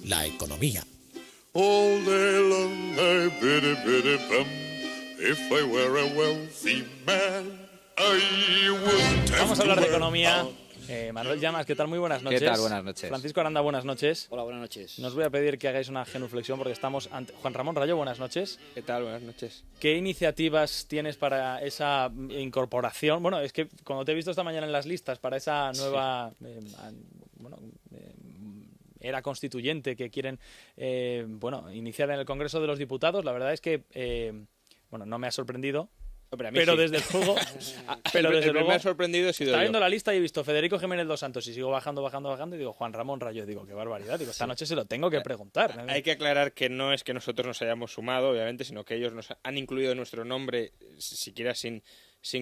la economía. All day long I biddy biddy bum. If I were a wealthy man, I wouldn't have Vamos a to hablar de wear economía. Manuel Llamas, ¿qué tal? Muy buenas noches. ¿Qué tal? Buenas noches. Francisco Aranda, buenas noches. Hola, buenas noches. Nos voy a pedir que hagáis una genuflexión porque estamos ante... Juan Ramón Rayo, buenas noches. ¿Qué tal? Buenas noches. ¿Qué iniciativas tienes para esa incorporación? Bueno, es que cuando te he visto esta mañana en las listas para esa nueva era constituyente que quieren iniciar en el Congreso de los Diputados, la verdad es que no me ha sorprendido. Hombre, a mí Pero sí. desde luego, el que me ha sorprendido ha sido está yo. viendo la lista y he visto Federico Jiménez dos Santos y sigo bajando y digo Juan Ramón Rayo, digo qué barbaridad, digo esta noche se lo tengo que preguntar. Hay que aclarar que no es que nosotros nos hayamos sumado, obviamente, sino que ellos nos han incluido nuestro nombre, siquiera sin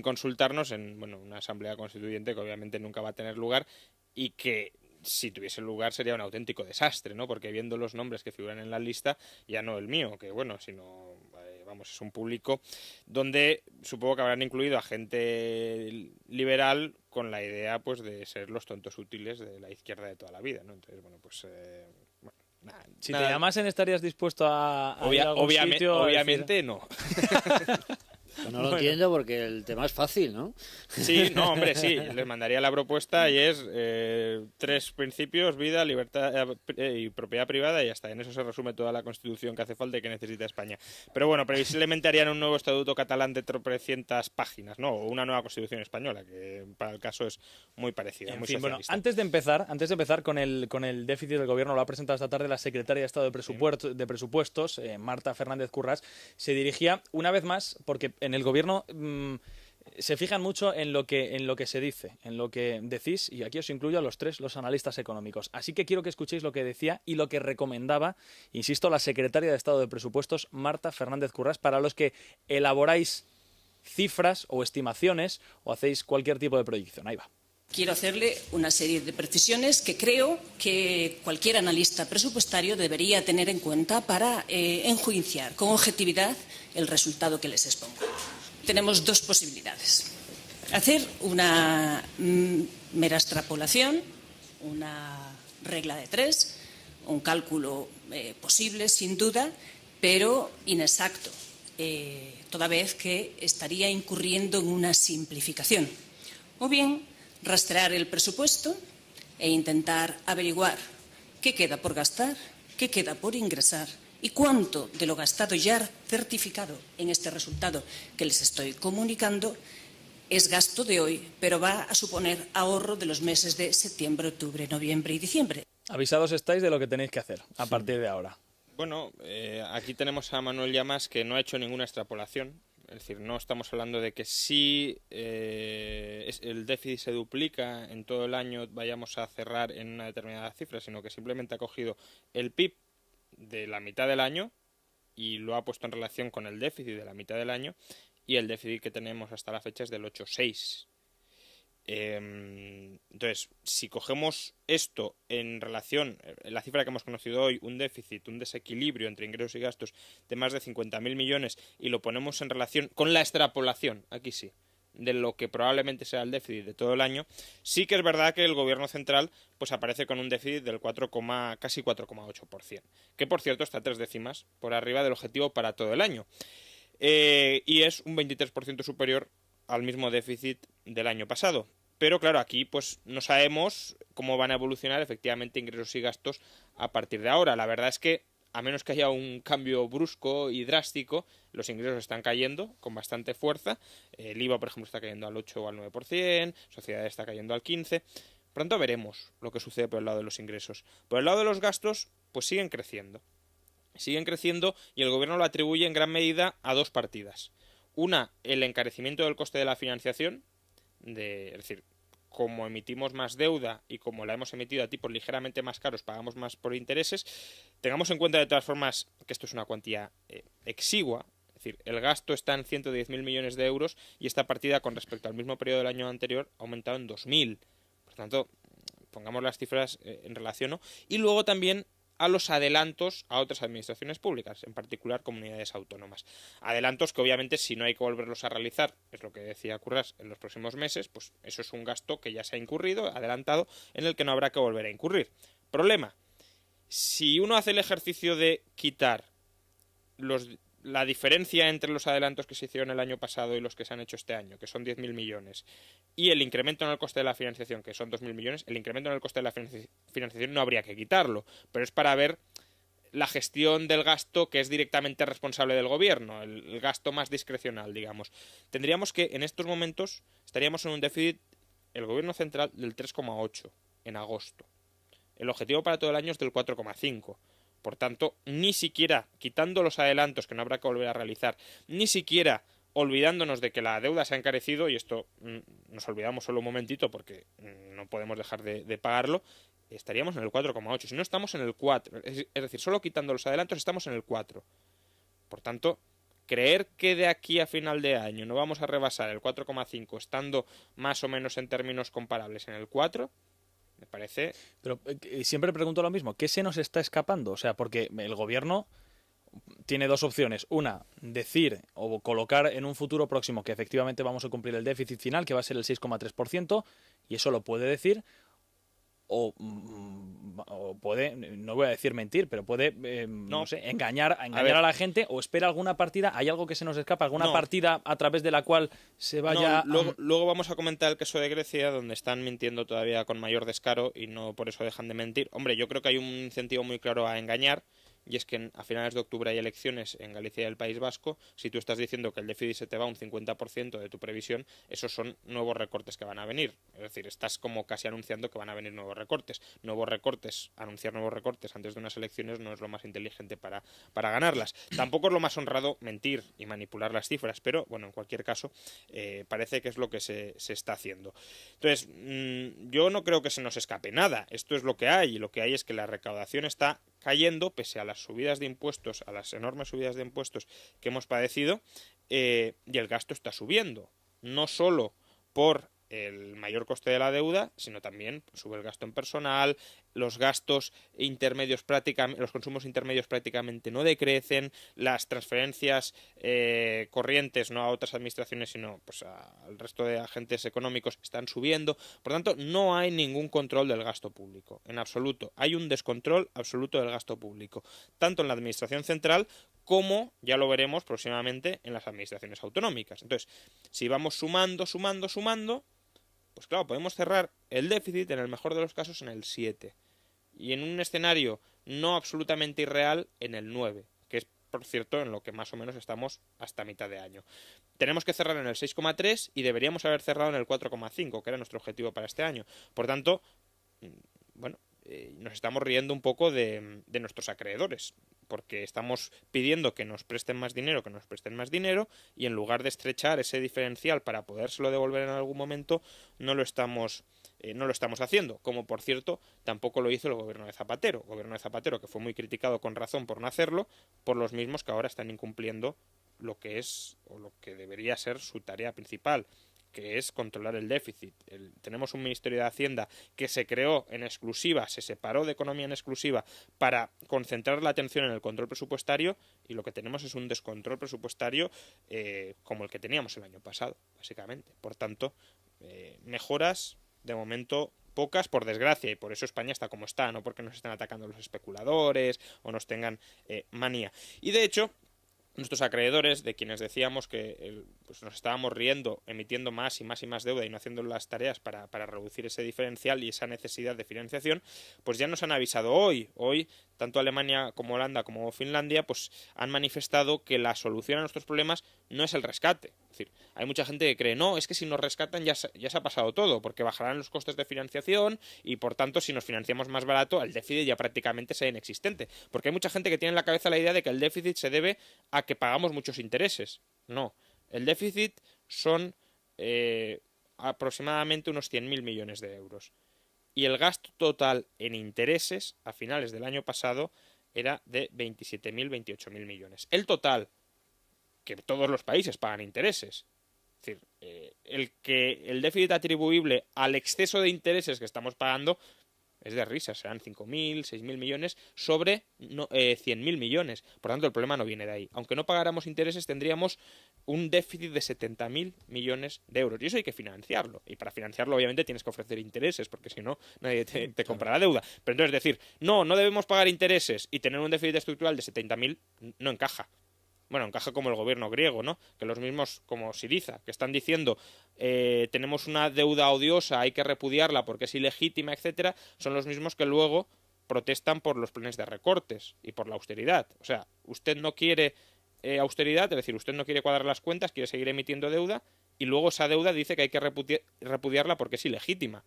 consultarnos, en una asamblea constituyente que obviamente nunca va a tener lugar y que si tuviese lugar sería un auténtico desastre, ¿no? Porque viendo los nombres que figuran en la lista, ya no el mío, que sino es un público donde supongo que habrán incluido a gente liberal con la idea pues de ser los tontos útiles de la izquierda de toda la vida, ¿no? Entonces, si te llamasen, ¿estarías dispuesto a ir a algún sitio? Obviamente no. No lo entiendo porque el tema es fácil, ¿no? Sí, no, hombre, sí. Les mandaría la propuesta y es 3 principios: vida, libertad y propiedad privada, y ya está. En eso se resume toda la Constitución que hace falta y que necesita España. Pero previsiblemente harían un nuevo estatuto catalán de 300 páginas, ¿no? O una nueva Constitución española, que para el caso es muy parecida, muy socialista. Antes de empezar con el déficit del gobierno, lo ha presentado esta tarde la secretaria de Estado de Presupuestos, Marta Fernández Currás. Se dirigía una vez más, porque en el gobierno se fijan mucho en lo que se dice, en lo que decís, y aquí os incluyo a los analistas económicos. Así que quiero que escuchéis lo que decía y lo que recomendaba, insisto, la secretaria de Estado de Presupuestos, Marta Fernández Currás, para los que elaboráis cifras o estimaciones o hacéis cualquier tipo de proyección. Ahí va. Quiero hacerle una serie de precisiones que creo que cualquier analista presupuestario debería tener en cuenta para enjuiciar con objetividad el resultado que les expongo. Tenemos 2 posibilidades. Hacer una mera extrapolación, una regla de 3, un cálculo posible, sin duda, pero inexacto, toda vez que estaría incurriendo en una simplificación. O bien, rastrear el presupuesto e intentar averiguar qué queda por gastar, qué queda por ingresar y cuánto de lo gastado ya certificado en este resultado que les estoy comunicando es gasto de hoy, pero va a suponer ahorro de los meses de septiembre, octubre, noviembre y diciembre. Avisados estáis de lo que tenéis que hacer a partir de ahora. Aquí tenemos a Manuel Llamas, que no ha hecho ninguna extrapolación. Es decir, no estamos hablando de que si el déficit se duplica en todo el año vayamos a cerrar en una determinada cifra, sino que simplemente ha cogido el PIB de la mitad del año y lo ha puesto en relación con el déficit de la mitad del año, y el déficit que tenemos hasta la fecha es del 8,6. Entonces, si cogemos esto en relación, la cifra que hemos conocido hoy, un déficit, un desequilibrio entre ingresos y gastos de más de 50.000 millones, y lo ponemos en relación con la extrapolación, aquí sí, de lo que probablemente sea el déficit de todo el año, sí que es verdad que el gobierno central pues aparece con un déficit del casi 4,8%, que por cierto está 3 décimas por arriba del objetivo para todo el año, y es un 23% superior al mismo déficit del año pasado. Pero claro, aquí pues no sabemos cómo van a evolucionar efectivamente ingresos y gastos a partir de ahora. La verdad es que, a menos que haya un cambio brusco y drástico, los ingresos están cayendo con bastante fuerza. El IVA, por ejemplo, está cayendo al 8 o al 9%, sociedades está cayendo al 15%. Pronto veremos lo que sucede por el lado de los ingresos. Por el lado de los gastos, pues siguen creciendo. Siguen creciendo, y el gobierno lo atribuye en gran medida a 2 partidas. Una, el encarecimiento del coste de la financiación, es decir, como emitimos más deuda y como la hemos emitido a tipos ligeramente más caros, pagamos más por intereses. Tengamos en cuenta de todas formas que esto es una cuantía exigua, es decir, el gasto está en 110.000 millones de euros y esta partida con respecto al mismo periodo del año anterior ha aumentado en 2.000. Por tanto, pongamos las cifras en relación, ¿no? Y luego también a los adelantos a otras administraciones públicas, en particular comunidades autónomas. Adelantos que obviamente, si no hay que volverlos a realizar, es lo que decía Currás, en los próximos meses, pues eso es un gasto que ya se ha incurrido, adelantado, en el que no habrá que volver a incurrir. Problema: Si uno hace el ejercicio de quitar la diferencia entre los adelantos que se hicieron el año pasado y los que se han hecho este año, que son 10.000 millones, y el incremento en el coste de la financiación, que son 2.000 millones, el incremento en el coste de la financiación no habría que quitarlo, pero es para ver la gestión del gasto que es directamente responsable del gobierno, el gasto más discrecional, digamos. Tendríamos que, en estos momentos, estaríamos en un déficit, el gobierno central, del 3,8 en agosto. El objetivo para todo el año es del 4,5. Por tanto, ni siquiera, quitando los adelantos que no habrá que volver a realizar, ni siquiera olvidándonos de que la deuda se ha encarecido, y esto nos olvidamos solo un momentito porque no podemos dejar de pagarlo, estaríamos en el 4,8. Si no, estamos en el 4. Es decir, solo quitando los adelantos estamos en el 4. Por tanto, creer que de aquí a final de año no vamos a rebasar el 4,5 estando más o menos en términos comparables en el 4... me parece... Pero siempre pregunto lo mismo, ¿qué se nos está escapando? O sea, porque el gobierno tiene dos opciones. Una, decir o colocar en un futuro próximo que efectivamente vamos a cumplir el déficit final, que va a ser el 6,3%, y eso lo puede decir, o puede, no voy a decir mentir, pero puede, no sé, engañar a la gente, o espera alguna partida, hay algo que se nos escapa, alguna partida a través de la cual se vaya... Luego vamos a comentar el caso de Grecia, donde están mintiendo todavía con mayor descaro y no por eso dejan de mentir. Hombre, yo creo que hay un incentivo muy claro a engañar, y es que a finales de octubre hay elecciones en Galicia y el País Vasco. Si tú estás diciendo que el déficit se te va un 50% de tu previsión, esos son nuevos recortes que van a venir. Es decir, estás como casi anunciando que van a venir nuevos recortes. Anunciar nuevos recortes antes de unas elecciones no es lo más inteligente para ganarlas. Tampoco es lo más honrado mentir y manipular las cifras, pero bueno, en cualquier caso, parece que es lo que se está haciendo. Entonces, yo no creo que se nos escape nada. Esto es lo que hay, y lo que hay es que la recaudación está cayendo pese a las subidas de impuestos, a las enormes subidas de impuestos que hemos padecido, y el gasto está subiendo, no solo por el mayor coste de la deuda, sino también sube el gasto en personal, los gastos intermedios los consumos intermedios prácticamente no decrecen, las transferencias corrientes, no a otras administraciones, sino pues al resto de agentes económicos, están subiendo. Por tanto, no hay ningún control del gasto público, en absoluto. Hay un descontrol absoluto del gasto público, tanto en la administración central como, ya lo veremos próximamente, en las administraciones autonómicas. Entonces, si vamos sumando, pues claro, podemos cerrar el déficit, en el mejor de los casos, en el 7. Y en un escenario no absolutamente irreal, en el 9, que es, por cierto, en lo que más o menos estamos hasta mitad de año. Tenemos que cerrar en el 6,3 y deberíamos haber cerrado en el 4,5, que era nuestro objetivo para este año. Por tanto, bueno, nos estamos riendo un poco de nuestros acreedores, porque estamos pidiendo que nos presten más dinero, y en lugar de estrechar ese diferencial para podérselo devolver en algún momento, no lo estamos haciendo, como por cierto tampoco lo hizo el gobierno de Zapatero, que fue muy criticado con razón por no hacerlo, por los mismos que ahora están incumpliendo lo que es o lo que debería ser su tarea principal, que es controlar el déficit. Tenemos un Ministerio de Hacienda que se creó en exclusiva, se separó de Economía en exclusiva para concentrar la atención en el control presupuestario, y lo que tenemos es un descontrol presupuestario como el que teníamos el año pasado, básicamente. Por tanto, mejoras, de momento, pocas, por desgracia, y por eso España está como está, no porque nos estén atacando los especuladores o nos tengan manía. Y de hecho, nuestros acreedores, de quienes decíamos que pues nos estábamos riendo, emitiendo más y más deuda y no haciendo las tareas para reducir ese diferencial y esa necesidad de financiación, pues ya nos han avisado hoy. Hoy, tanto Alemania como Holanda como Finlandia, pues han manifestado que la solución a nuestros problemas no es el rescate. Es decir, hay mucha gente que cree, no, es que si nos rescatan ya se ha pasado todo, porque bajarán los costes de financiación y por tanto si nos financiamos más barato, el déficit ya prácticamente será inexistente. Porque hay mucha gente que tiene en la cabeza la idea de que el déficit se debe a que pagamos muchos intereses. No, el déficit son aproximadamente unos 100.000 millones de euros. Y el gasto total en intereses a finales del año pasado era de 27.000, 28.000 millones. El total, que todos los países pagan intereses. Es decir, el déficit atribuible al exceso de intereses que estamos pagando es de risa, serán 5.000, 6.000 millones sobre 100.000 millones. Por tanto, el problema no viene de ahí. Aunque no pagáramos intereses, tendríamos un déficit de 70.000 millones de euros. Y eso hay que financiarlo. Y para financiarlo, obviamente, tienes que ofrecer intereses, porque si no, nadie te compra la deuda. Pero entonces decir, no debemos pagar intereses y tener un déficit estructural de 70.000 no encaja. Bueno, encaja como el gobierno griego, ¿no? Que los mismos, como Syriza, que están diciendo tenemos una deuda odiosa, hay que repudiarla porque es ilegítima, etcétera, son los mismos que luego protestan por los planes de recortes y por la austeridad. O sea, usted no quiere austeridad, es decir, usted no quiere cuadrar las cuentas, quiere seguir emitiendo deuda y luego esa deuda dice que hay que repudiarla porque es ilegítima.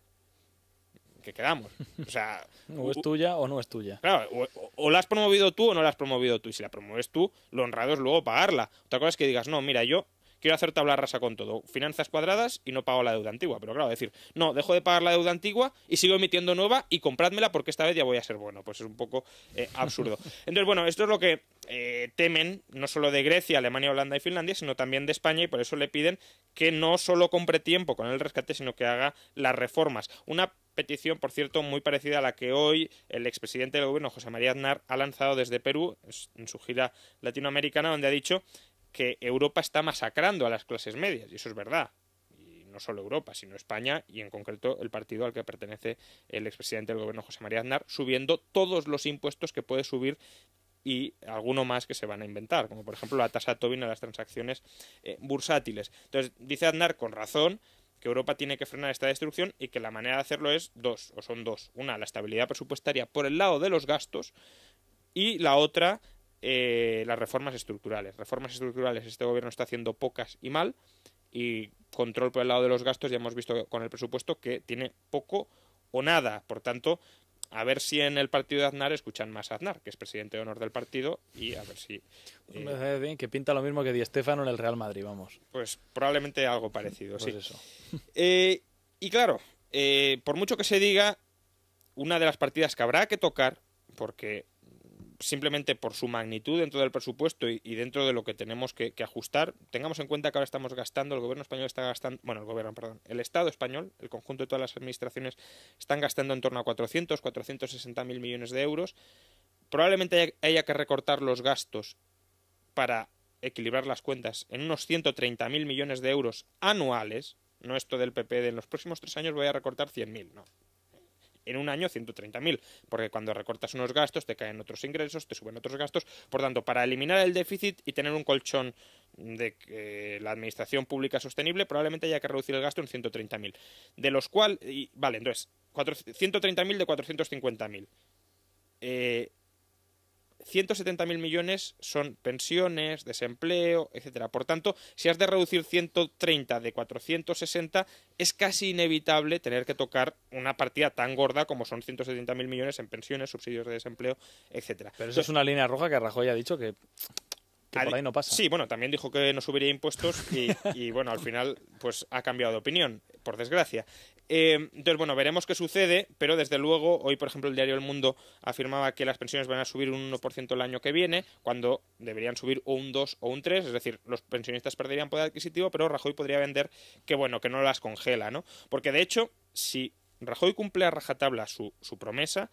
Que quedamos. O sea, o es tuya o no es tuya. Claro, o la has promovido tú o no la has promovido tú. Y si la promueves tú, lo honrado es luego pagarla. Otra cosa es que digas, no, mira, yo quiero hacer tabla rasa con todo. Finanzas cuadradas y no pago la deuda antigua. Pero claro, decir, no, dejo de pagar la deuda antigua y sigo emitiendo nueva y comprádmela porque esta vez ya voy a ser bueno. Pues es un poco absurdo. Entonces, bueno, esto es lo que temen, no solo de Grecia, Alemania, Holanda y Finlandia, sino también de España, y por eso le piden que no solo compre tiempo con el rescate, sino que haga las reformas. Una petición, por cierto, muy parecida a la que hoy el expresidente del gobierno, José María Aznar, ha lanzado desde Perú en su gira latinoamericana, donde ha dicho que Europa está masacrando a las clases medias, y eso es verdad. Y no solo Europa, sino España, y en concreto el partido al que pertenece el expresidente del gobierno, José María Aznar, subiendo todos los impuestos que puede subir y alguno más que se van a inventar, como por ejemplo la tasa Tobin a las transacciones bursátiles. Entonces, dice Aznar con razón que Europa tiene que frenar esta destrucción y que la manera de hacerlo es son dos. Una, la estabilidad presupuestaria por el lado de los gastos, y la otra, las reformas estructurales. Reformas estructurales este gobierno está haciendo pocas y mal, y control por el lado de los gastos ya hemos visto con el presupuesto que tiene poco o nada. Por tanto, a ver si en el partido de Aznar escuchan más a Aznar, que es presidente de honor del partido, y a ver si... que pinta lo mismo que Di Stéfano en el Real Madrid, vamos. Pues probablemente algo parecido, Pues sí. eso. Y claro, por mucho que se diga, una de las partidas que habrá que tocar, porque simplemente por su magnitud dentro del presupuesto y dentro de lo que tenemos que ajustar, tengamos en cuenta que ahora estamos gastando, el gobierno español está gastando, el Estado español, el conjunto de todas las administraciones están gastando en torno a 460.000 millones de euros. Probablemente haya que recortar los gastos para equilibrar las cuentas en unos 130.000 millones de euros anuales, no esto del PP de en los próximos 3 años voy a recortar 100.000, no. En un año 130.000, porque cuando recortas unos gastos te caen otros ingresos, te suben otros gastos. Por tanto, para eliminar el déficit y tener un colchón de la administración pública sostenible, probablemente haya que reducir el gasto en 130.000. De los cuales, vale, entonces, 130.000 de 450.000. 170.000 millones son pensiones, desempleo, etcétera. Por tanto, si has de reducir 130 de 460, es casi inevitable tener que tocar una partida tan gorda como son 170.000 millones en pensiones, subsidios de desempleo, etcétera. Pero eso es una línea roja que Rajoy ha dicho que por ahí no pasa. Sí, bueno, también dijo que no subiría impuestos y bueno, al final pues ha cambiado de opinión, por desgracia. Entonces, bueno, veremos qué sucede, pero desde luego, hoy, por ejemplo, el diario El Mundo afirmaba que las pensiones van a subir un 1% el año que viene, cuando deberían subir o un 2 o un 3, es decir, los pensionistas perderían poder adquisitivo, pero Rajoy podría vender que, bueno, que no las congela, ¿no? Porque, de hecho, si Rajoy cumple a rajatabla su promesa,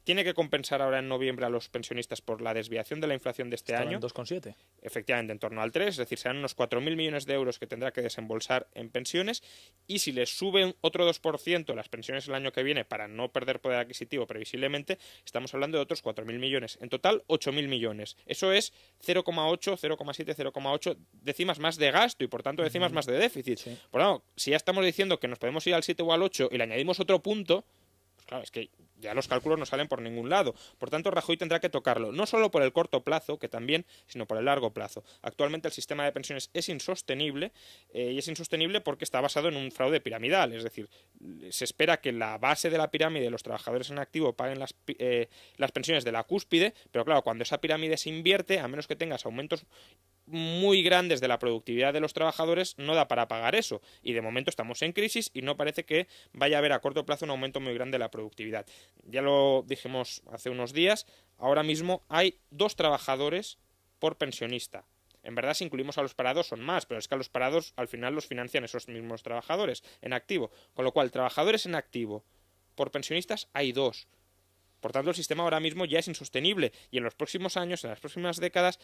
tiene que compensar ahora en noviembre a los pensionistas por la desviación de la inflación de este Estaba año. en 2,7. Efectivamente, en torno al 3, es decir, serán unos 4.000 millones de euros que tendrá que desembolsar en pensiones, y si le suben otro 2% las pensiones el año que viene para no perder poder adquisitivo previsiblemente, estamos hablando de otros 4.000 millones. En total, 8.000 millones. Eso es 0,8, 0,7, 0,8 décimas más de gasto y, por tanto, décimas más de déficit. Sí. Por lo tanto, si ya estamos diciendo que nos podemos ir al 7 o al 8 y le añadimos otro punto, pues claro, es que ya los cálculos no salen por ningún lado. Por tanto, Rajoy tendrá que tocarlo, no solo por el corto plazo, que también, sino por el largo plazo. Actualmente el sistema de pensiones es insostenible, y es insostenible porque está basado en un fraude piramidal. Es decir, se espera que la base de la pirámide de los trabajadores en activo paguen las pensiones de la cúspide, pero claro, cuando esa pirámide se invierte, a menos que tengas aumentos muy grandes de la productividad de los trabajadores, no da para pagar eso, y de momento estamos en crisis y no parece que vaya a haber a corto plazo un aumento muy grande de la productividad. Ya lo dijimos hace unos días, ahora mismo hay 2 trabajadores por pensionista. En verdad, si incluimos a los parados son más, pero es que a los parados al final los financian esos mismos trabajadores en activo, con lo cual trabajadores en activo por pensionistas hay 2. Por tanto, el sistema ahora mismo ya es insostenible y en los próximos años, en las próximas décadas,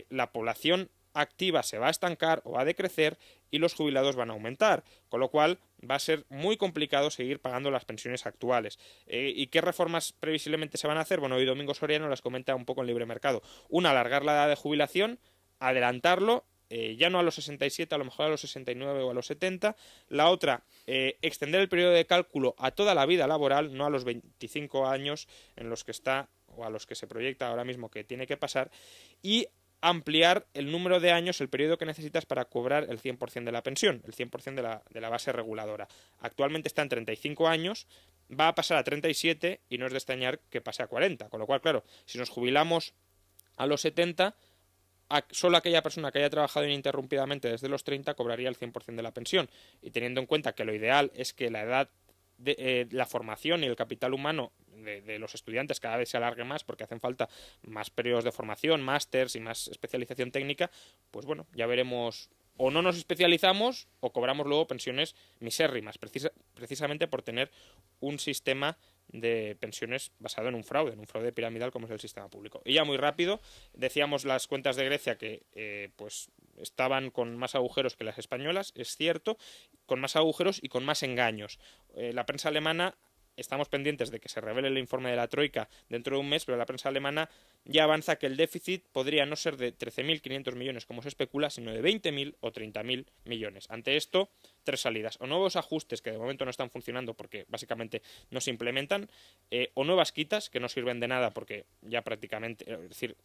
la población activa se va a estancar o va a decrecer y los jubilados van a aumentar, con lo cual va a ser muy complicado seguir pagando las pensiones actuales. ¿Y qué reformas previsiblemente se van a hacer? Bueno, hoy Domingo Soriano las comenta un poco en Libre Mercado. Una, alargar la edad de jubilación, adelantarlo, ya no a los 67, a lo mejor a los 69 o a los 70. La otra, extender el periodo de cálculo a toda la vida laboral, no a los 25 años en los que está o a los que se proyecta ahora mismo que tiene que pasar, y ampliar el número de años, el periodo que necesitas para cobrar el 100% de la pensión, el 100% de la base reguladora. Actualmente está en 35 años, va a pasar a 37 y no es de extrañar que pase a 40. Con lo cual, claro, si nos jubilamos a los 70, solo aquella persona que haya trabajado ininterrumpidamente desde los 30 cobraría el 100% de la pensión. Y teniendo en cuenta que lo ideal es que la edad de la formación y el capital humano de los estudiantes cada vez se alargue más porque hacen falta más periodos de formación, másters y más especialización técnica, pues bueno, ya veremos, o no nos especializamos o cobramos luego pensiones misérrimas, precisamente por tener un sistema de pensiones basado en un fraude piramidal como es el sistema público. Y ya muy rápido, decíamos las cuentas de Grecia que pues estaban con más agujeros que las españolas, es cierto, con más agujeros y con más engaños. La prensa alemana, estamos pendientes de que se revele el informe de la Troika dentro de un mes, pero la prensa alemana ya avanza que el déficit podría no ser de 13.500 millones como se especula, sino de 20.000 o 30.000 millones. Ante esto, 3 salidas: o nuevos ajustes que de momento no están funcionando porque básicamente no se implementan, o nuevas quitas que no sirven de nada porque ya prácticamente, es decir,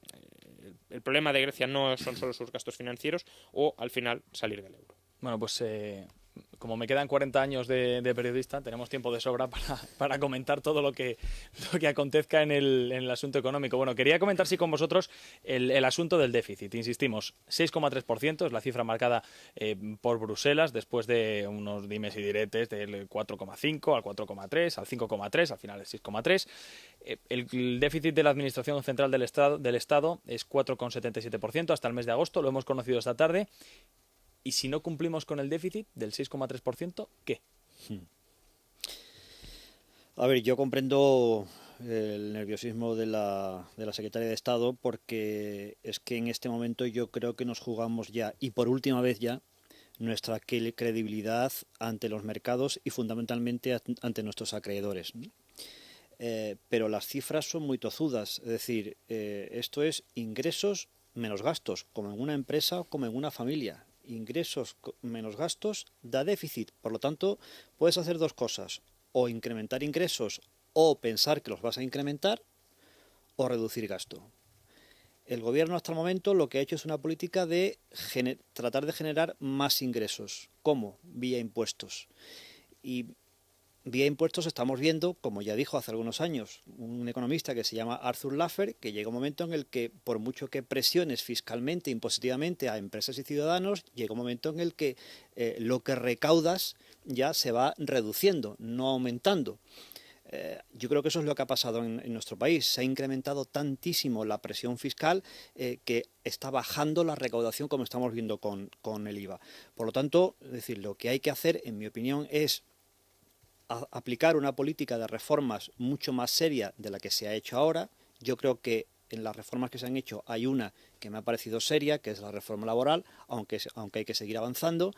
el problema de Grecia no son solo sus gastos financieros, o al final salir del euro. Bueno, pues como me quedan 40 años de periodista, tenemos tiempo de sobra para comentar todo lo que acontezca en el asunto económico. Bueno, quería comentar con vosotros el asunto del déficit. Insistimos, 6,3% es la cifra marcada por Bruselas después de unos dimes y diretes del 4,5 al 4,3 al 5,3, al final el 6,3. El déficit de la Administración Central del Estado es 4,77% hasta el mes de agosto, lo hemos conocido esta tarde. Y si no cumplimos con el déficit del 6,3%, ¿qué? A ver, yo comprendo el nerviosismo de la secretaria de Estado, porque es que en este momento yo creo que nos jugamos ya, y por última vez ya, nuestra credibilidad ante los mercados y fundamentalmente ante nuestros acreedores, ¿no? Pero las cifras son muy tozudas, es decir, esto es ingresos menos gastos, como en una empresa o como en una familia. Ingresos menos gastos da déficit. Por lo tanto, puedes hacer 2 cosas: o incrementar ingresos o pensar que los vas a incrementar, o reducir gasto. El gobierno hasta el momento lo que ha hecho es una política de tratar de generar más ingresos. ¿Cómo? Vía impuestos. Y vía impuestos estamos viendo, como ya dijo hace algunos años un economista que se llama Arthur Laffer, que llega un momento en el que, por mucho que presiones fiscalmente, impositivamente a empresas y ciudadanos, llega un momento en el que lo que recaudas ya se va reduciendo, no aumentando. Yo creo que eso es lo que ha pasado en nuestro país. Se ha incrementado tantísimo la presión fiscal que está bajando la recaudación, como estamos viendo con el IVA. Por lo tanto, es decir, lo que hay que hacer, en mi opinión, es aplicar una política de reformas mucho más seria de la que se ha hecho ahora. Yo creo que en las reformas que se han hecho hay una que me ha parecido seria, que es la reforma laboral, aunque hay que seguir avanzando.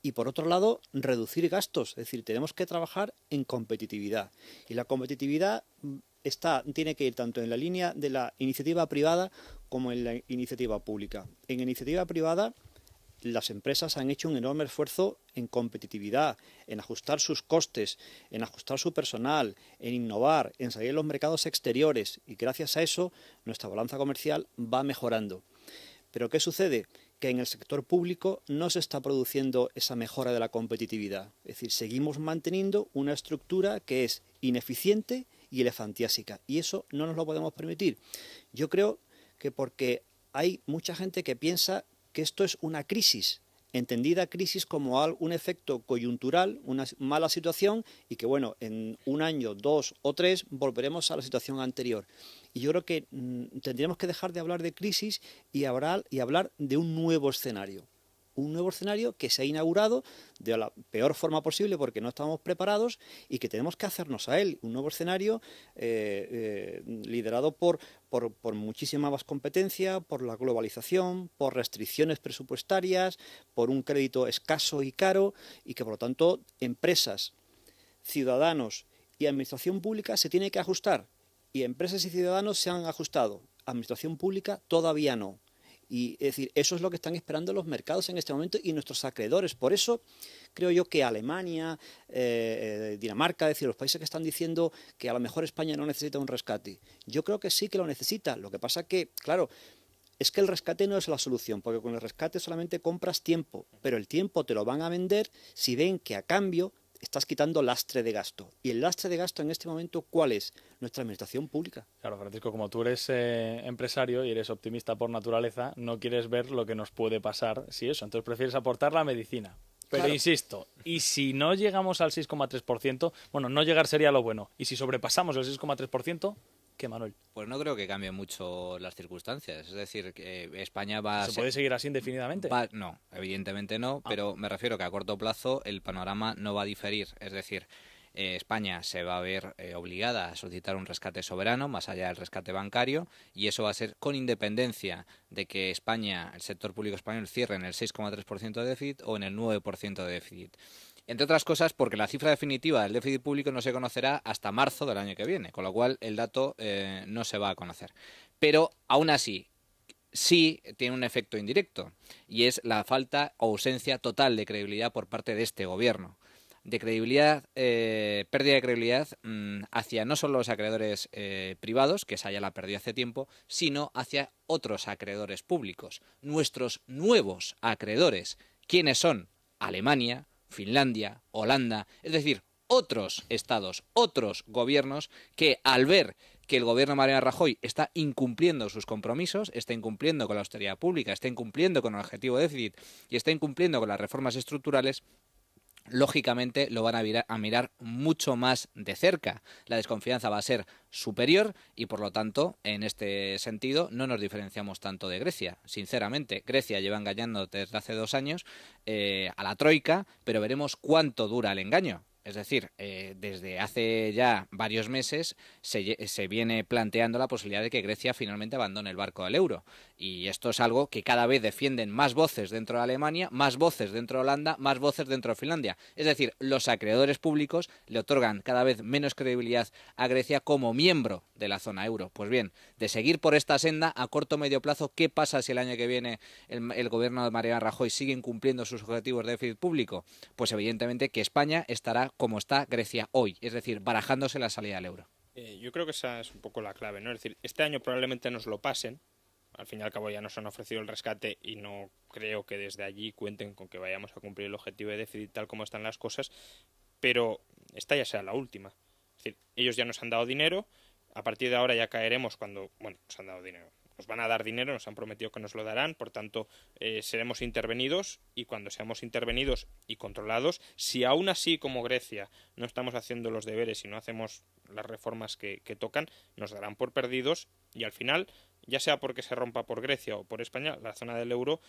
Y por otro lado, reducir gastos, es decir, tenemos que trabajar en competitividad. Y la competitividad tiene que ir tanto en la línea de la iniciativa privada como en la iniciativa pública. En la iniciativa privada, las empresas han hecho un enorme esfuerzo en competitividad, en ajustar sus costes, en ajustar su personal, en innovar, en salir a los mercados exteriores, y gracias a eso nuestra balanza comercial va mejorando. Pero ¿qué sucede? Que en el sector público no se está produciendo esa mejora de la competitividad. Es decir, seguimos manteniendo una estructura que es ineficiente y elefantiásica, y eso no nos lo podemos permitir. Yo creo que porque hay mucha gente que piensa que esto es una crisis, entendida crisis como un efecto coyuntural, una mala situación, y que bueno, en 1 año, 2 o 3 volveremos a la situación anterior. Y yo creo que tendríamos que dejar de hablar de crisis y hablar de un nuevo escenario un nuevo escenario que se ha inaugurado de la peor forma posible porque no estábamos preparados y que tenemos que hacernos a él. Un nuevo escenario liderado por muchísima más competencia, por la globalización, por restricciones presupuestarias, por un crédito escaso y caro, y que por lo tanto empresas, ciudadanos y administración pública se tienen que ajustar. Y empresas y ciudadanos se han ajustado. Administración pública todavía no. Y es decir, eso es lo que están esperando los mercados en este momento y nuestros acreedores. Por eso creo yo que Alemania, Dinamarca, es decir, los países que están diciendo que a lo mejor España no necesita un rescate. Yo creo que sí que lo necesita. Lo que pasa que, claro, es que el rescate no es la solución, porque con el rescate solamente compras tiempo, pero el tiempo te lo van a vender si ven que a cambio estás quitando lastre de gasto. Y el lastre de gasto en este momento, ¿cuál es? Nuestra administración pública. Claro, Francisco, como tú eres empresario y eres optimista por naturaleza, no quieres ver lo que nos puede pasar si eso. Entonces prefieres aportar la medicina. Pero Claro. insisto, y si no llegamos al 6,3%, bueno, no llegar sería lo bueno. Y si sobrepasamos el 6,3%, ¿qué, Manuel? Pues no creo que cambie mucho las circunstancias. Es decir, que España va a ¿Se ser... puede seguir así indefinidamente? No, evidentemente no, pero me refiero que a corto plazo el panorama no va a diferir. Es decir, España se va a ver obligada a solicitar un rescate soberano, más allá del rescate bancario, y eso va a ser con independencia de que España, el sector público español, cierre en el 6,3% de déficit o en el 9% de déficit. Entre otras cosas porque la cifra definitiva del déficit público no se conocerá hasta marzo del año que viene, con lo cual el dato no se va a conocer. Pero aún así, sí tiene un efecto indirecto, y es la falta o ausencia total de credibilidad por parte de este gobierno. De credibilidad, pérdida de credibilidad hacia no solo los acreedores privados, que esa ya la perdió hace tiempo, sino hacia otros acreedores públicos, nuestros nuevos acreedores. ¿Quiénes son? Alemania, Finlandia, Holanda, es decir, otros estados, otros gobiernos que al ver que el gobierno de Mariano Rajoy está incumpliendo sus compromisos, está incumpliendo con la austeridad pública, está incumpliendo con el objetivo de déficit y está incumpliendo con las reformas estructurales, lógicamente lo van a mirar mucho más de cerca. La desconfianza va a ser superior y por lo tanto, en este sentido, no nos diferenciamos tanto de Grecia. Sinceramente, Grecia lleva engañando desde hace 2 años a la troika, pero veremos cuánto dura el engaño. Es decir, desde hace ya varios meses se viene planteando la posibilidad de que Grecia finalmente abandone el barco del euro. Y esto es algo que cada vez defienden más voces dentro de Alemania, más voces dentro de Holanda, más voces dentro de Finlandia. Es decir, los acreedores públicos le otorgan cada vez menos credibilidad a Grecia como miembro de la zona euro. Pues bien, de seguir por esta senda a corto o medio plazo, ¿qué pasa si el año que viene el gobierno de Mariano Rajoy sigue incumpliendo sus objetivos de déficit público? Pues evidentemente que España estará como está Grecia hoy, es decir, barajándose la salida del euro. Yo creo que esa es un poco la clave, ¿no? Es decir, este año probablemente nos lo pasen, al fin y al cabo ya nos han ofrecido el rescate y no creo que desde allí cuenten con que vayamos a cumplir el objetivo de déficit tal como están las cosas, pero esta ya será la última. Es decir, ellos ya nos han dado dinero, a partir de ahora ya caeremos cuando, bueno, nos han dado dinero. Nos van a dar dinero, nos han prometido que nos lo darán, por tanto seremos intervenidos y cuando seamos intervenidos y controlados, si aún así como Grecia no estamos haciendo los deberes y no hacemos las reformas que tocan, nos darán por perdidos y al final, ya sea porque se rompa por Grecia o por España, la zona del euro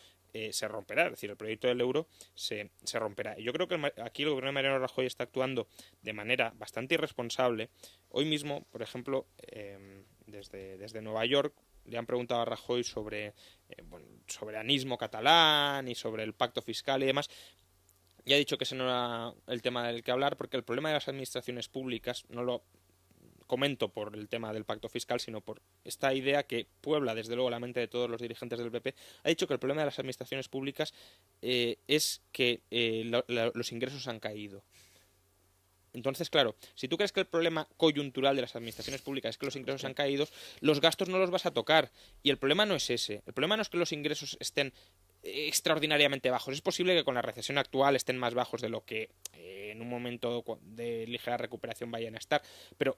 se romperá, es decir, el proyecto del euro se romperá. Y yo creo que aquí el gobierno de Mariano Rajoy está actuando de manera bastante irresponsable. Hoy mismo, por ejemplo, desde Nueva York, le han preguntado a Rajoy sobre soberanismo catalán y sobre el pacto fiscal y demás. Y ha dicho que ese no era el tema del que hablar, porque el problema de las administraciones públicas, no lo comento por el tema del pacto fiscal, sino por esta idea que puebla desde luego la mente de todos los dirigentes del PP, ha dicho que el problema de las administraciones públicas es que los ingresos han caído. Entonces, claro, si tú crees que el problema coyuntural de las administraciones públicas es que los ingresos han caído, los gastos no los vas a tocar. Y el problema no es ese. El problema no es que los ingresos estén extraordinariamente bajos. Es posible que con la recesión actual estén más bajos de lo que en un momento de ligera recuperación vayan a estar. Pero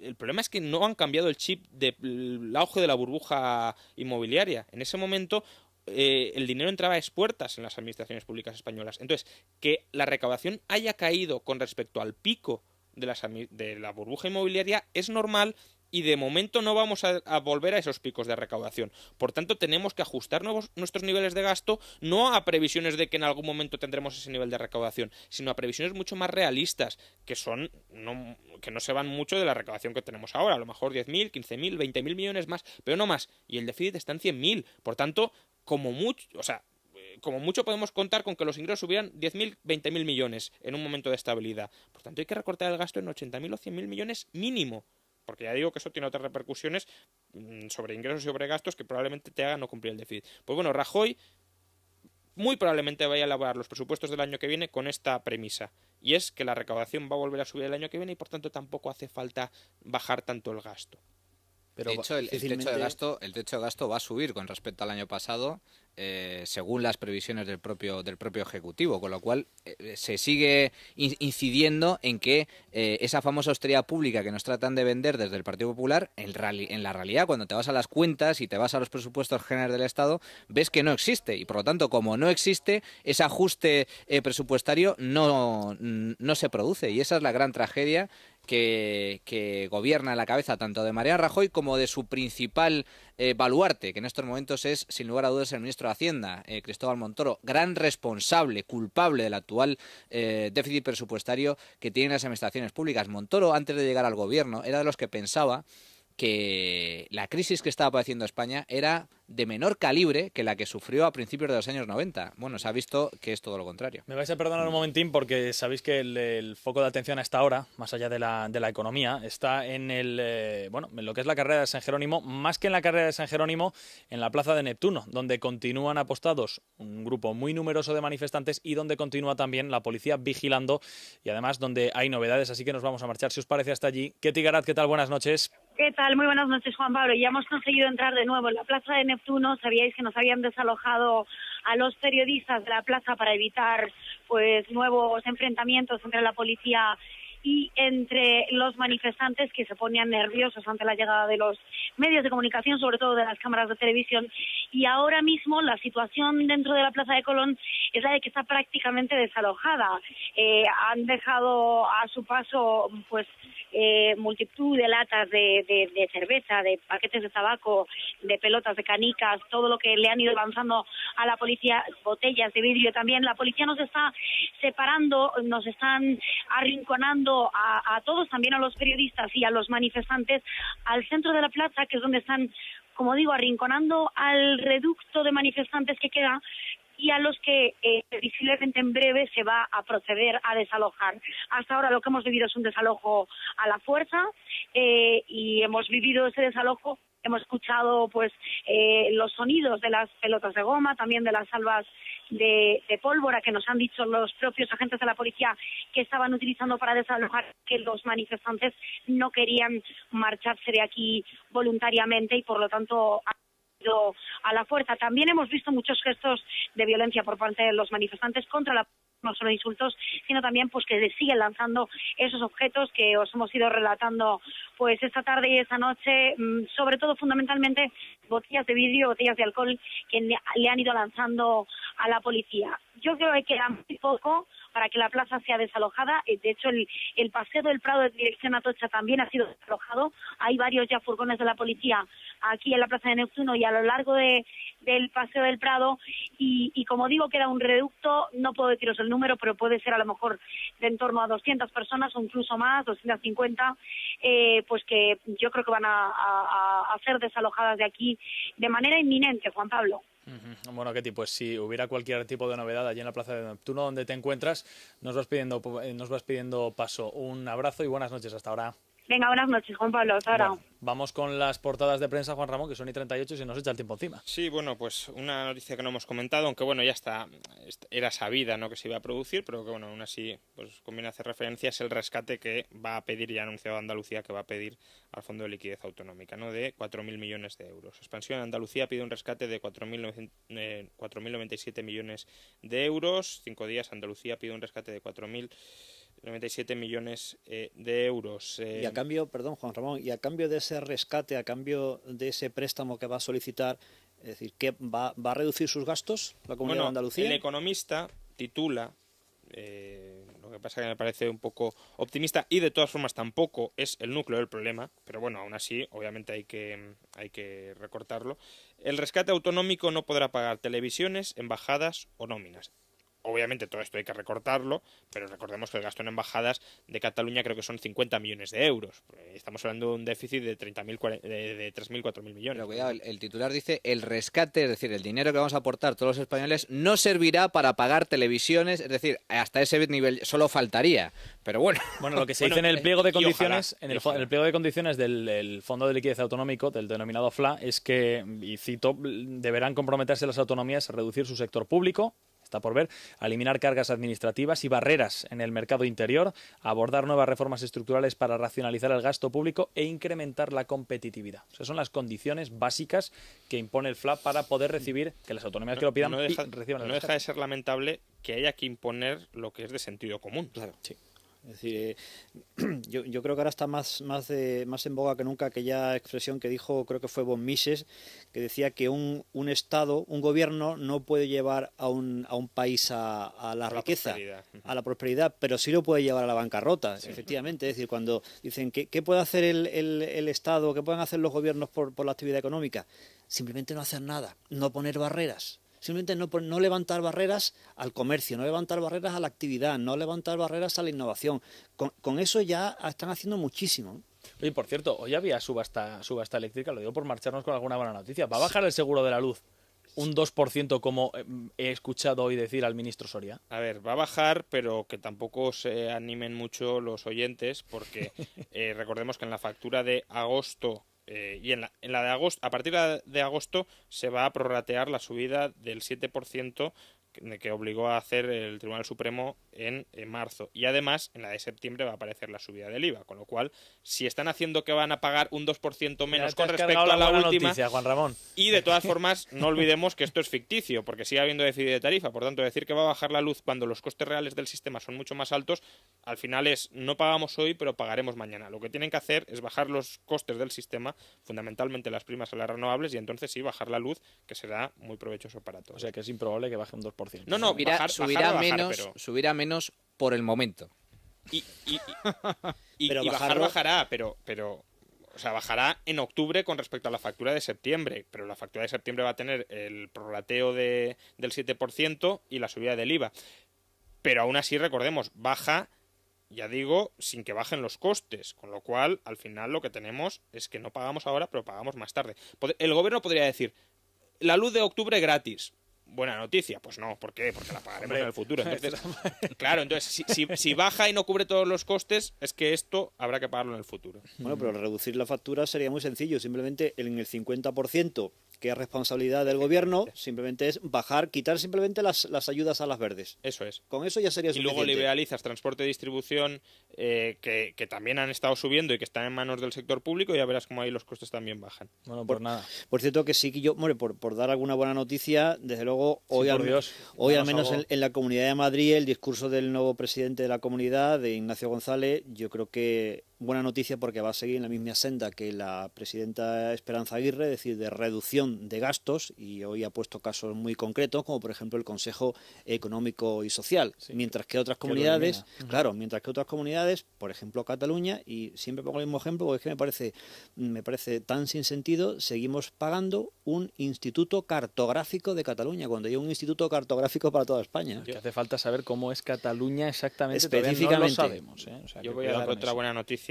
el problema es que no han cambiado el chip del auge de la burbuja inmobiliaria. En ese momento el dinero entraba a expuertas en las administraciones públicas españolas. Entonces, que la recaudación haya caído con respecto al pico de la burbuja inmobiliaria es normal y de momento no vamos a volver a esos picos de recaudación. Por tanto, tenemos que ajustar nuestros niveles de gasto no a previsiones de que en algún momento tendremos ese nivel de recaudación, sino a previsiones mucho más realistas, que no se van mucho de la recaudación que tenemos ahora, a lo mejor 10.000, 15.000, 20.000 millones más, pero no más. Y el déficit está en 100.000. Por tanto, como mucho podemos contar con que los ingresos subieran 10.000, 20.000 millones en un momento de estabilidad. Por tanto, hay que recortar el gasto en 80.000 o 100.000 millones mínimo. Porque ya digo que eso tiene otras repercusiones sobre ingresos y sobre gastos que probablemente te hagan no cumplir el déficit. Pues bueno, Rajoy muy probablemente vaya a elaborar los presupuestos del año que viene con esta premisa. Y es que la recaudación va a volver a subir el año que viene y por tanto tampoco hace falta bajar tanto el gasto. Pero de hecho, el techo de gasto va a subir con respecto al año pasado, según las previsiones del propio Ejecutivo, con lo cual se sigue incidiendo en que esa famosa austeridad pública que nos tratan de vender desde el Partido Popular, en la realidad, cuando te vas a las cuentas y te vas a los presupuestos generales del Estado, ves que no existe. Y por lo tanto, como no existe, ese ajuste presupuestario no se produce. Y esa es la gran tragedia que gobierna en la cabeza tanto de Mariano Rajoy como de su principal baluarte, que en estos momentos es, sin lugar a dudas, el ministro de Hacienda, Cristóbal Montoro, gran responsable, culpable del actual déficit presupuestario que tienen las administraciones públicas. Montoro, antes de llegar al gobierno, era de los que pensaba que la crisis que estaba padeciendo España era de menor calibre que la que sufrió a principios de los años 90. Bueno, se ha visto que es todo lo contrario. Me vais a perdonar un momentín porque sabéis que el foco de atención a esta hora, más allá de la economía, está en en lo que es la carrera de San Jerónimo, más que en la carrera de San Jerónimo, en la Plaza de Neptuno, donde continúan apostados un grupo muy numeroso de manifestantes y donde continúa también la policía vigilando y además donde hay novedades, así que nos vamos a marchar, si os parece, hasta allí. Ketty Garat, ¿qué tal? Buenas noches. ¿Qué tal? Muy buenas noches, Juan Pablo. Ya hemos conseguido entrar de nuevo en la Plaza de Neptuno. Sabíais que nos habían desalojado a los periodistas de la plaza para evitar nuevos enfrentamientos entre la policía y entre los manifestantes, que se ponían nerviosos ante la llegada de los medios de comunicación, sobre todo de las cámaras de televisión. Y ahora mismo la situación dentro de la Plaza de Colón es la de que está prácticamente desalojada. Han dejado a su paso multitud de latas de cerveza, de paquetes de tabaco, de pelotas, de canicas, todo lo que le han ido lanzando a la policía, botellas de vidrio también. La policía nos está separando, nos están arrinconando a todos, también a los periodistas y a los manifestantes, al centro de la plaza, que es donde están, como digo, arrinconando al reducto de manifestantes que queda y a los que visiblemente en breve se va a proceder a desalojar. Hasta ahora lo que hemos vivido es un desalojo a la fuerza y hemos vivido ese desalojo. Hemos escuchado los sonidos de las pelotas de goma, también de las salvas de pólvora que nos han dicho los propios agentes de la policía que estaban utilizando para desalojar, que los manifestantes no querían marcharse de aquí voluntariamente y por lo tanto a la fuerza. También hemos visto muchos gestos de violencia por parte de los manifestantes contra la no solo insultos, sino también que le siguen lanzando esos objetos que os hemos ido relatando esta tarde y esta noche, sobre todo fundamentalmente botellas de vidrio, botellas de alcohol que le han ido lanzando a la policía. Yo creo que queda muy poco para que la plaza sea desalojada. De hecho, el paseo del Prado de dirección Atocha también ha sido desalojado. Hay varios ya furgones de la policía aquí en la Plaza de Neptuno y a lo largo del paseo del Prado. Y como digo, queda un reducto, no puedo deciros el número, pero puede ser a lo mejor de en torno a 200 personas o incluso más, 250, que yo creo que van a ser desalojadas de aquí de manera inminente, Juan Pablo. Bueno, Ketty, pues si hubiera cualquier tipo de novedad allí en la Plaza de Neptuno donde te encuentras, nos vas pidiendo paso. Un abrazo y buenas noches hasta ahora. Venga, buenas noches, Juan Pablo. Hasta ahora. Bueno, vamos con las portadas de prensa, Juan Ramón, que son y 38 y se nos echa el tiempo encima. Sí, bueno, pues una noticia que no hemos comentado, aunque bueno, ya era sabida, ¿no?, que se iba a producir, pero que bueno, aún así pues conviene hacer referencia, es el rescate que va a pedir, ya ha anunciado Andalucía, que va a pedir al Fondo de Liquidez Autonómica, ¿no?, de 4.000 millones de euros. Expansión Andalucía pide un rescate de 4.097 millones de euros. 5 días Andalucía pide un rescate de 4.097 millones de euros. Y a cambio, perdón, Juan Ramón, y a cambio de ese rescate, a cambio de ese préstamo que va a solicitar, es decir, ¿qué va a reducir sus gastos la Comunidad de Andalucía? El Economista titula, lo que pasa es que me parece un poco optimista y de todas formas tampoco es el núcleo del problema, pero bueno, aún así, obviamente hay que recortarlo. El rescate autonómico no podrá pagar televisiones, embajadas o nóminas. Obviamente todo esto hay que recortarlo, pero recordemos que el gasto en embajadas de Cataluña creo que son 50 millones de euros. Estamos hablando de un déficit de 3.000, 4.000 millones. Pero cuidado, el titular dice el rescate, es decir, el dinero que vamos a aportar todos los españoles no servirá para pagar televisiones, es decir, hasta ese nivel solo faltaría. Pero bueno. Bueno, lo que se dice en el pliego de condiciones, ojalá, en el pliego de condiciones del Fondo de Liquidez Autonómico, del denominado FLA, es que, y cito, deberán comprometerse las autonomías a reducir su sector público, está por ver, a eliminar cargas administrativas y barreras en el mercado interior, a abordar nuevas reformas estructurales para racionalizar el gasto público e incrementar la competitividad. O sea, son las condiciones básicas que impone el FLA para poder recibir, que las autonomías que lo pidan reciban el No deja de ser lamentable que haya que imponer lo que es de sentido común. Claro, sí. Es decir, yo creo que ahora está más en boga que nunca aquella expresión que dijo, creo que fue von Mises, que decía que un Estado, un gobierno no puede llevar a un país a la riqueza, a la prosperidad, pero sí lo puede llevar a la bancarrota, sí. Efectivamente. Es decir, cuando dicen, ¿qué puede hacer el Estado, qué pueden hacer los gobiernos por la actividad económica? Simplemente no hacer nada, no poner barreras. Simplemente no levantar barreras al comercio, no levantar barreras a la actividad, no levantar barreras a la innovación. Con eso ya están haciendo muchísimo. Oye, por cierto, hoy había subasta eléctrica, lo digo por marcharnos con alguna buena noticia. ¿Va a bajar el seguro de la luz un 2%, como he escuchado hoy decir al ministro Soria? A ver, va a bajar, pero que tampoco se animen mucho los oyentes, porque recordemos que en la factura de agosto y en la de agosto, a partir de agosto se va a prorratear la subida del 7% que obligó a hacer el Tribunal Supremo en marzo. Y además, en la de septiembre va a aparecer la subida del IVA, con lo cual, si están haciendo que van a pagar un 2% menos con respecto a la última... Noticia, Juan Ramón. Y de todas formas, no olvidemos que esto es ficticio, porque sigue habiendo déficit de tarifa. Por tanto, decir que va a bajar la luz cuando los costes reales del sistema son mucho más altos, al final es, no pagamos hoy, pero pagaremos mañana. Lo que tienen que hacer es bajar los costes del sistema, fundamentalmente las primas a las renovables, y entonces sí bajar la luz, que será muy provechoso para todos. O sea que es improbable que baje un 2%. No, subirá menos por el momento. Y bajará, pero o sea, bajará en octubre con respecto a la factura de septiembre, pero la factura de septiembre va a tener el prorrateo del 7% y la subida del IVA. Pero aún así, recordemos, baja, ya digo, sin que bajen los costes, con lo cual, al final lo que tenemos es que no pagamos ahora, pero pagamos más tarde. El gobierno podría decir, la luz de octubre gratis. Buena noticia, pues no, ¿por qué? Porque la pagaremos en el futuro. Entonces, claro, entonces si baja y no cubre todos los costes, es que esto habrá que pagarlo en el futuro. Bueno, pero reducir la factura sería muy sencillo, simplemente en el 50%, que es responsabilidad del gobierno, simplemente es quitar simplemente las ayudas a las verdes. Eso es. Con eso ya sería suficiente. Y luego liberalizas transporte y distribución, que también han estado subiendo y que están en manos del sector público, y ya verás cómo ahí los costes también bajan. Bueno, pues nada. Por cierto que sí que yo, por dar alguna buena noticia, desde luego hoy al menos en la Comunidad de Madrid, el discurso del nuevo presidente de la comunidad, de Ignacio González, yo creo que buena noticia, porque va a seguir en la misma senda que la presidenta Esperanza Aguirre, es decir, de reducción de gastos, y hoy ha puesto casos muy concretos, como por ejemplo el Consejo Económico y Social, mientras que otras comunidades, por ejemplo Cataluña, y siempre pongo el mismo ejemplo porque es que me parece tan sin sentido, seguimos pagando un instituto cartográfico de Cataluña, cuando hay un instituto cartográfico para toda España. Que hace falta saber cómo es Cataluña exactamente, específicamente. No lo sabemos, ¿eh? O sea, yo voy a dar otra buena noticia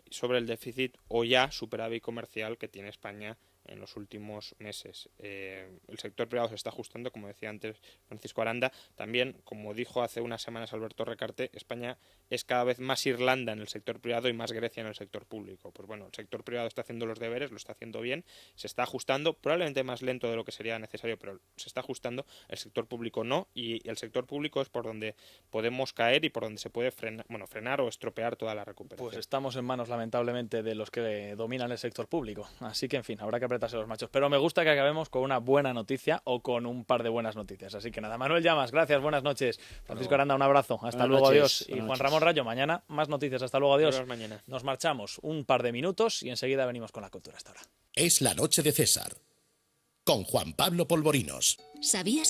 sobre el déficit o ya superávit comercial que tiene España en los últimos meses. El sector privado se está ajustando, como decía antes Francisco Aranda. También, como dijo hace unas semanas Alberto Recarte, España es cada vez más Irlanda en el sector privado y más Grecia en el sector público. Pues bueno, el sector privado está haciendo los deberes, lo está haciendo bien, se está ajustando, probablemente más lento de lo que sería necesario, pero se está ajustando. El sector público no, y el sector público es por donde podemos caer y por donde se puede frenar o estropear toda la recuperación. Pues estamos en manos, lamentablemente, de los que dominan el sector público. Así que, en fin, habrá que apretarse los machos. Pero me gusta que acabemos con una buena noticia o con un par de buenas noticias. Así que nada, Manuel Llamas, gracias, buenas noches. Francisco Aranda, un abrazo. Hasta luego, adiós. Y Juan Ramón Rayo, mañana más noticias. Hasta luego, adiós. Nos marchamos un par de minutos y enseguida venimos con la cultura. Hasta ahora. Es la noche de César, con Juan Pablo Polvorinos. ¿Sabías?